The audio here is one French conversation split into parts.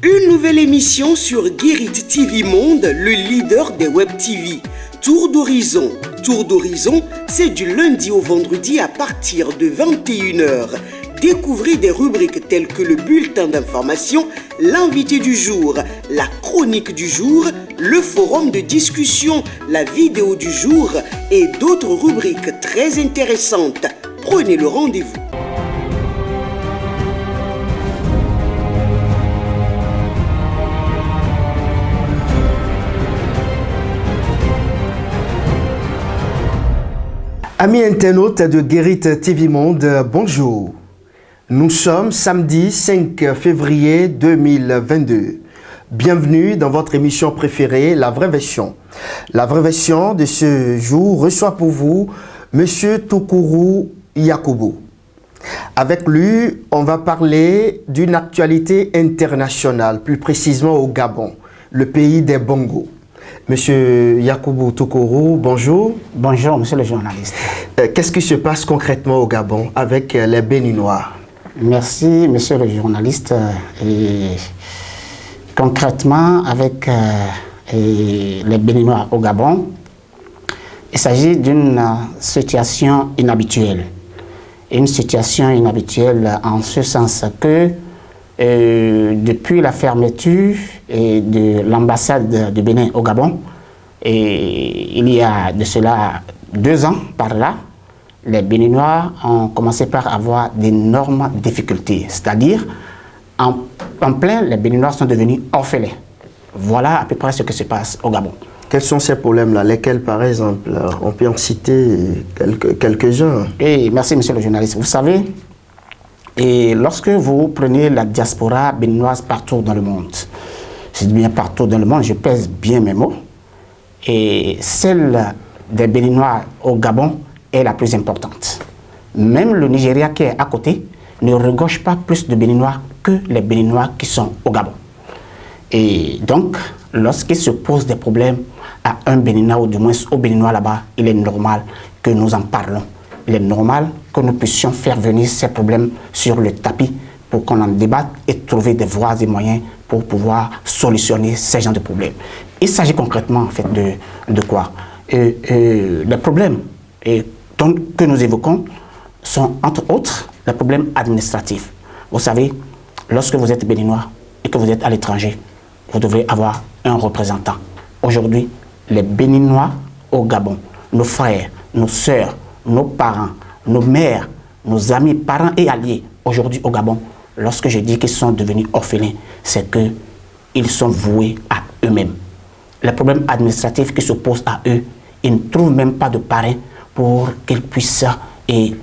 Une nouvelle émission sur Guérit TV Monde, le leader des Web TV. Tour d'horizon. Tour d'horizon, c'est du lundi au vendredi à partir de 21h. Découvrez des rubriques telles que le bulletin d'information, l'invité du jour, la chronique du jour, le forum de discussion, la vidéo du jour et d'autres rubriques très intéressantes. Prenez le rendez-vous. Amis internautes de Guérit TV Monde, bonjour. Nous sommes samedi 5 février 2022. Bienvenue dans votre émission préférée, La Vraie Version. La Vraie Version de ce jour reçoit pour vous Monsieur Toukourou Yakoubou. Avec lui, on va parler d'une actualité internationale, plus précisément au Gabon, le pays des bongos. Monsieur Yakoubou Toukourou, bonjour. Bonjour, monsieur le journaliste. Qu'est-ce qui se passe concrètement au Gabon avec les Béninois? Merci, monsieur le journaliste. Et concrètement, avec les Béninois au Gabon, il s'agit d'une situation inhabituelle. Une situation inhabituelle en ce sens que depuis la fermeture de l'ambassade de Bénin au Gabon, et il y a de cela 2 ans par là, les Béninois ont commencé par avoir d'énormes difficultés. C'est-à-dire, en plein, les Béninois sont devenus orphelins. Voilà à peu près ce qui se passe au Gabon. Quels sont ces problèmes-là? Lesquels, par exemple? On peut en citer quelques-uns. Merci, monsieur le journaliste. Vous savez, lorsque vous prenez la diaspora béninoise partout dans le monde, je dis bien partout dans le monde, je pèse bien mes mots, et celle des Béninois au Gabon est la plus importante. Même le Nigeria qui est à côté ne regorge pas plus de Béninois que les Béninois qui sont au Gabon. Et donc, lorsqu'il se pose des problèmes à un Béninois ou du moins au Béninois là-bas, il est normal que nous en parlons. Il est normal que nous puissions faire venir ces problèmes sur le tapis pour qu'on en débatte et trouver des voies et moyens pour pouvoir solutionner ces genres de problèmes. Il s'agit concrètement en fait de quoi? Les problèmes que nous évoquons sont entre autres les problèmes administratifs. Vous savez, lorsque vous êtes béninois et que vous êtes à l'étranger, vous devrez avoir un représentant. Aujourd'hui, les Béninois au Gabon, nos frères, nos sœurs, nos parents, nos mères, nos amis, parents et alliés, aujourd'hui au Gabon, lorsque je dis qu'ils sont devenus orphelins, c'est qu'ils sont voués à eux-mêmes. Les problèmes administratifs qui s'opposent à eux, ils ne trouvent même pas de parrain pour qu'ils puissent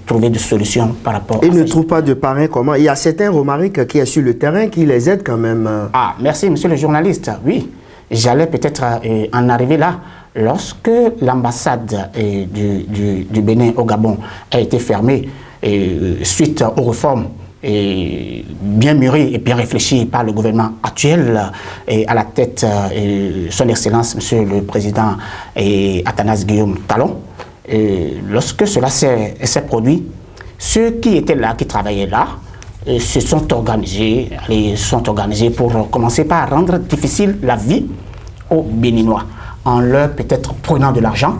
trouver des solutions par rapport à ça. Ils ne trouvent pas de parrain comment? Il y a certains Romaric qui est sur le terrain qui les aident quand même. Ah, merci monsieur le journaliste. Oui, j'allais peut-être en arriver là. Lorsque l'ambassade du Bénin au Gabon a été fermée suite aux réformes bien mûries et bien réfléchies par le gouvernement actuel et à la tête son excellence monsieur le président Athanase Guillaume Talon, lorsque cela s'est produit, ceux qui étaient là, qui travaillaient là, se sont organisés pour commencer par rendre difficile la vie aux Béninois, en leur peut-être prenant de l'argent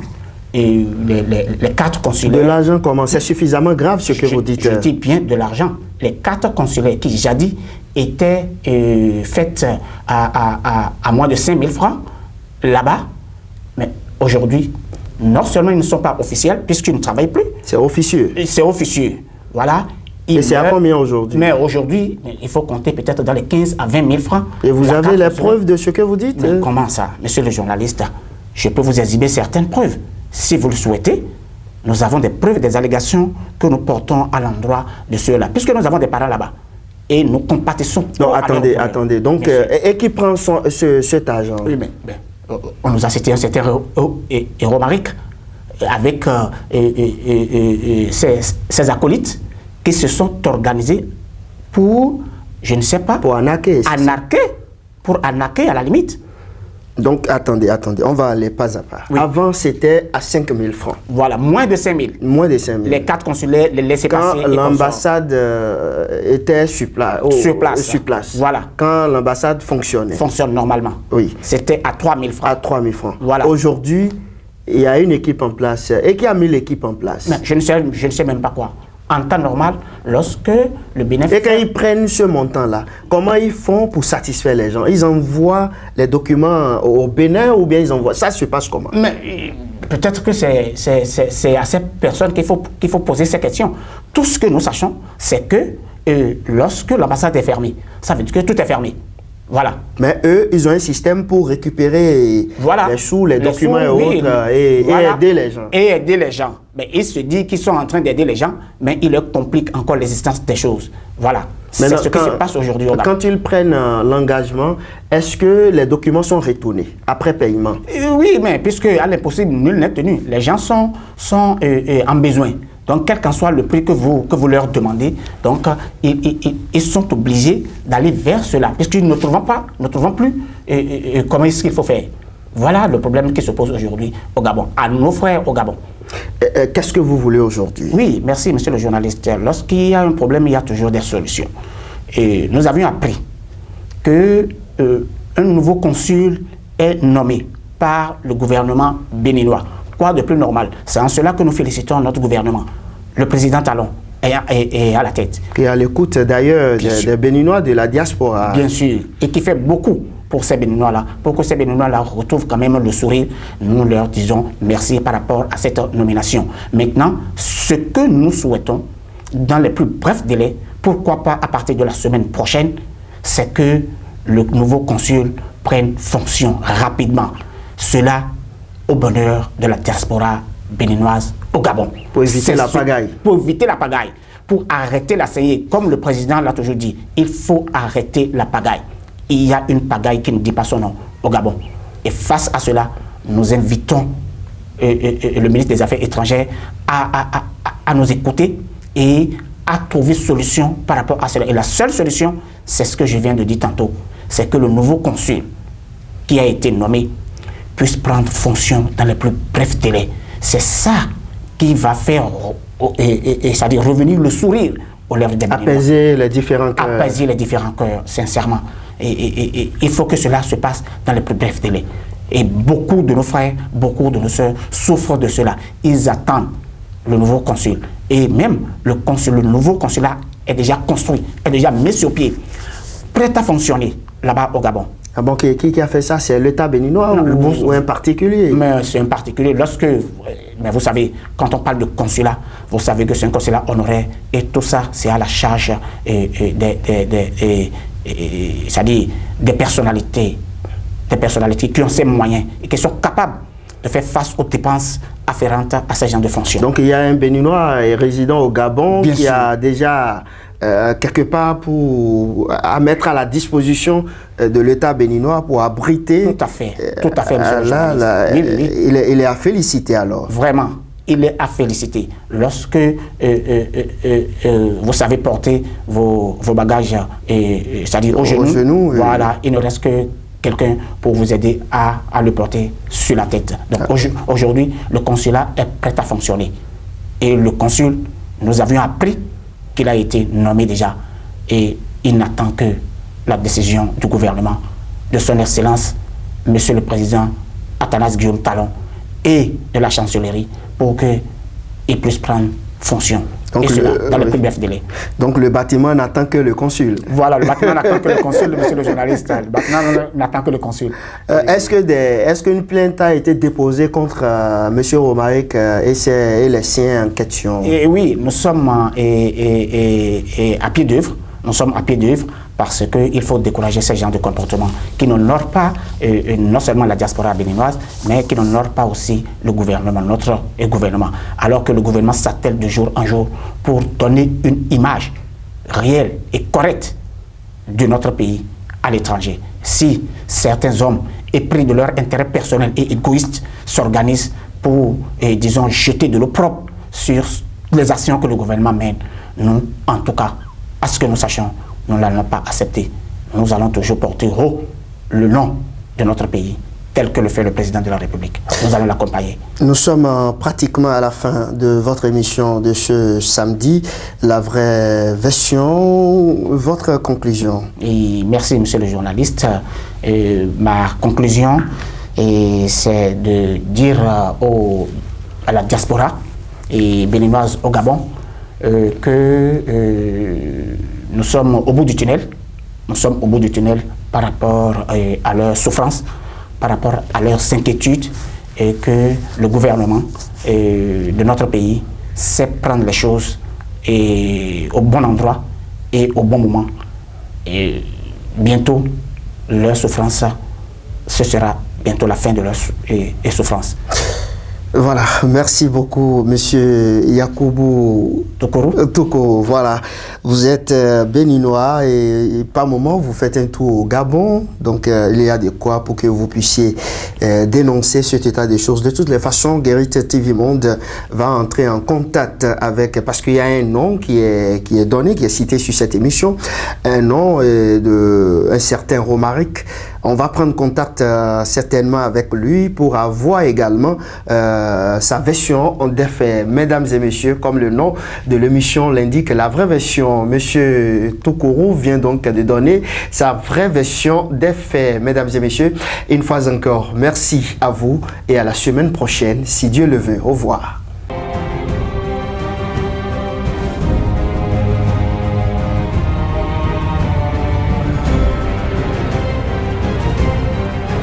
et les cartes consulaires. De l'argent comment? C'est suffisamment grave ce que vous dites. Je dis bien de l'argent. Les cartes consulaires qui jadis étaient faites à moins de 5 000 francs là-bas, mais aujourd'hui, non seulement ils ne sont pas officiels puisqu'ils ne travaillent plus. C'est officieux. C'est officieux. Voilà. Et c'est à combien aujourd'hui? Mais aujourd'hui, il faut compter peut-être dans les 15 à 20 000 francs. Et vous avez les preuves de ce que vous dites? Mais comment ça, monsieur le journaliste? Je peux vous exhiber certaines preuves. Si vous le souhaitez, nous avons des preuves, des allégations que nous portons à l'endroit de ceux-là. Puisque nous avons des parents là-bas. Et nous compatissons. Non, attendez. Donc, et qui prend cet argent? Oui, mais on nous a cité un certain Romaric avec ses acolytes qui se sont organisés pour, je ne sais pas, pour arnaquer. Pour arnaquer à la limite. Donc, attendez, on va aller pas à pas. Oui. Avant, c'était à 5 000 francs. Voilà, moins de 5 000. Moins de 5 000. Les cartes consulaires, les laissez-passer. Quand l'ambassade était sur place. Voilà. Quand l'ambassade fonctionnait. Fonctionne normalement. Oui. C'était à 3 000 francs. À 3 000 francs. Voilà. Aujourd'hui, il y a une équipe en place. Et qui a mis l'équipe en place? Mais je ne sais même pas quoi. En temps normal, lorsque le bénéfice... Et quand ils prennent ce montant-là, comment ils font pour satisfaire les gens? Ils envoient les documents au Bénin ou bien ils envoient... Ça se passe comment? Mais peut-être que c'est à ces personnes qu'il faut poser ces questions. Tout ce que nous sachons, c'est que lorsque l'ambassade est fermée, ça veut dire que tout est fermé. Voilà. Mais eux, ils ont un système pour récupérer les sous, les documents et autres, et aider les gens. Et aider les gens. Mais ils se disent qu'ils sont en train d'aider les gens, mais ils leur compliquent encore l'existence des choses. Voilà. C'est ce qui se passe aujourd'hui au Gabon. Quand ils prennent l'engagement, est-ce que les documents sont retournés après paiement? Oui, mais puisque à l'impossible, nul n'est tenu. Les gens sont en besoin. Donc, quel qu'en soit le prix que vous leur demandez, donc, ils sont obligés d'aller vers cela, puisqu'ils ne trouvent plus comment est-ce qu'il faut faire. Voilà le problème qui se pose aujourd'hui au Gabon, à nos frères au Gabon. Qu'est-ce que vous voulez aujourd'hui? Oui, merci, monsieur le journaliste. Lorsqu'il y a un problème, il y a toujours des solutions. Et nous avions appris que un nouveau consul est nommé par le gouvernement béninois. Quoi de plus normal? C'est en cela que nous félicitons notre gouvernement. Le président Talon est à la tête. Qui est à l'écoute d'ailleurs des Béninois de la diaspora. Bien sûr. Et qui fait beaucoup pour ces Béninois-là. Pour que ces Béninois-là retrouvent quand même le sourire, nous leur disons merci par rapport à cette nomination. Maintenant, ce que nous souhaitons, dans les plus brefs délais, pourquoi pas à partir de la semaine prochaine, c'est que le nouveau consul prenne fonction rapidement. Cela au bonheur de la diaspora béninoise au Gabon. Pour éviter la pagaille. Pour éviter la pagaille. Pour arrêter la saignée. Comme le président l'a toujours dit, il faut arrêter la pagaille. Il y a une pagaille qui ne dit pas son nom au Gabon. Et face à cela, nous invitons le ministre des Affaires étrangères à nous écouter et à trouver solution par rapport à cela. Et la seule solution, c'est ce que je viens de dire tantôt, c'est que le nouveau consul qui a été nommé puisse prendre fonction dans les plus brefs délais. C'est ça qui va faire, c'est-à-dire revenir le sourire aux lèvres des Béninois. Apaiser les différents cœurs. Apaiser les différents cœurs, sincèrement. Et il faut que cela se passe dans les plus brefs délais. Et beaucoup de nos frères, beaucoup de nos sœurs souffrent de cela. Ils attendent le nouveau consul. Et même le nouveau consulat est déjà construit, est déjà mis sur pied, prêt à fonctionner là-bas au Gabon. Ah bon, qui a fait ça? C'est l'État béninois ou un particulier? Mais c'est un particulier. Mais vous savez, quand on parle de consulat, vous savez que c'est un consulat honoraire et tout ça, c'est à la charge c'est-à-dire des personnalités qui ont ces moyens et qui sont capables de faire face aux dépenses afférentes à ces gens de fonction. Donc il y a un Béninois résident au Gabon qui a déjà quelque part à mettre à la disposition de l'État béninois pour abriter. Tout à fait, monsieur le journaliste. Il est à féliciter alors. Vraiment, il est à féliciter. Lorsque vous savez porter vos bagages, c'est-à-dire au genou, voilà, il ne reste que quelqu'un pour vous aider à le porter sur la tête. Donc aujourd'hui, le consulat est prêt à fonctionner. Et le consul, nous avions appris qu'il a été nommé déjà et il n'attend que la décision du gouvernement, de son Excellence, Monsieur le Président Athanase Guillaume Talon et de la chancellerie pour qu'il puisse prendre fonction. Donc, et cela, dans le plus bref délai. Donc le bâtiment n'attend que le consul. Voilà, le bâtiment n'attend que le consul, monsieur le journaliste. Le bâtiment n'attend que le consul. Est-ce qu'une plainte a été déposée contre monsieur Romaric et les siens en question? Et oui, nous sommes à pied d'œuvre. Nous sommes à pied d'œuvre parce qu'il faut décourager ces genres de comportements qui n'honorent pas non seulement la diaspora béninoise, mais qui n'honorent pas aussi le gouvernement, notre gouvernement. Alors que le gouvernement s'attelle de jour en jour pour donner une image réelle et correcte de notre pays à l'étranger. Si certains hommes, épris de leur intérêt personnel et égoïste, s'organisent pour, disons, jeter de l'eau propre sur les actions que le gouvernement mène, nous, en tout cas, à ce que nous sachions, nous n'allons pas accepter. Nous allons toujours porter haut le nom de notre pays tel que le fait le président de la République. Nous allons l'accompagner. Nous sommes pratiquement à la fin de votre émission de ce samedi. La vraie version, votre conclusion. Et merci, monsieur le journaliste. Ma conclusion, c'est de dire à la diaspora et béninoise au Gabon que nous sommes au bout du tunnel. Nous sommes au bout du tunnel par rapport à leurs souffrances, par rapport à leurs inquiétudes, et que le gouvernement de notre pays sait prendre les choses au bon endroit et au bon moment. Et bientôt, leur souffrance, ce sera bientôt la fin de leur souffrance. Voilà, merci beaucoup, monsieur Yakubu Toko. Voilà, vous êtes béninois et par moment vous faites un tour au Gabon, donc il y a de quoi pour que vous puissiez dénoncer cet état des choses. De toutes les façons, Guérit TV Monde va entrer en contact avec, parce qu'il y a un nom qui est donné, qui est cité sur cette émission, un nom de un certain Romaric. On va prendre contact certainement avec lui pour avoir également sa version des faits. Mesdames et messieurs, comme le nom de l'émission l'indique, la vraie version, monsieur Tokoro vient donc de donner sa vraie version des faits. Mesdames et messieurs, une fois encore, merci à vous et à la semaine prochaine, si Dieu le veut. Au revoir.